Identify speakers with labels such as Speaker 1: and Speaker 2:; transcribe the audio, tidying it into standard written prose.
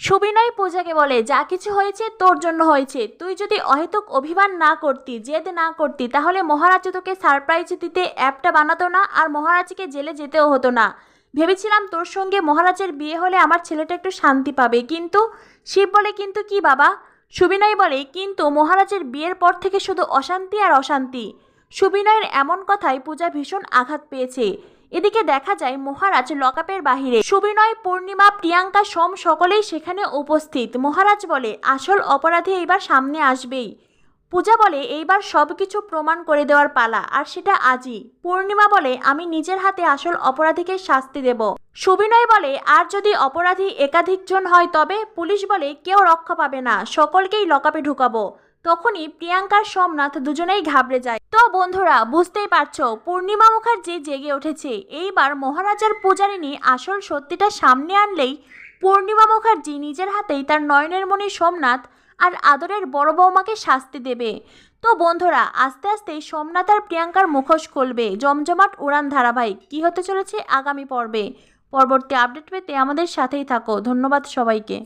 Speaker 1: সুবিনয় পূজাকে বলে, যা কিছু হয়েছে তোর জন্য হয়েছে। তুই যদি অহেতুক অভিমান না করতি, জেদ না করতি, তাহলে মহারাজ তোকে সারপ্রাইজ দিতে অ্যাপটা বানাতো না, আর মহারাজকে জেলে যেতেও হতো না। ভেবেছিলাম তোর সঙ্গে মহারাজের বিয়ে হলে আমার ছেলেটা একটু শান্তি পাবে, কিন্তু শিব বলে, কিন্তু কি বাবা? সুবিনয় বলে, কিন্তু মহারাজের বিয়ের পর থেকে শুধু অশান্তি আর অশান্তি। সুবিনয়ের এমন কথায় পূজা ভীষণ আঘাত পেয়েছে। এদিকে দেখা যায় মহারাজ লকআপের বাহিরে। সুবিনয়, পূর্ণিমা, প্রিয়াঙ্কা, সোম সকলেই সেখানে উপস্থিত। মহারাজ বলে, আসল অপরাধী এইবার সামনে আসবেই। পূজা বলে, এইবার সবকিছু প্রমাণ করে দেওয়ার পালা, আর সেটা আজই। পূর্ণিমা বলে, আমি নিজের হাতে আসল অপরাধীকে শাস্তি দেব। সুবিনয় বলে, আর যদি অপরাধী একাধিকজন হয় তবে? পুলিশ বলে, কেউ রক্ষা পাবে না, সকলকেই লকআপে ঢুকাবো। তখনই প্রিয়াঙ্কার সোমনাথ দুজনেই ঘাবড়ে যায়। তো বন্ধুরা, বুঝতেই পারছো পূর্ণিমা মুখার্জি জেগে উঠেছে। এইবার মহারাজার পূজারিনী আসল সত্যিটা সামনে আনলেই পূর্ণিমা মুখার্জি নিজের হাতেই তার নয়নের মণি সোমনাথ আর আদরের বড় বৌমাকে শাস্তি দেবে। তো বন্ধুরা, আস্তে আস্তে সোমনাথ আর প্রিয়াঙ্কার মুখোশ খুলবে। জমজমাট উড়ান ধারাবাহিক কী হতে চলেছে আগামী পর্বে। পরবর্তী আপডেট পেতে আমাদের সাথেই থাকো। ধন্যবাদ সবাইকে।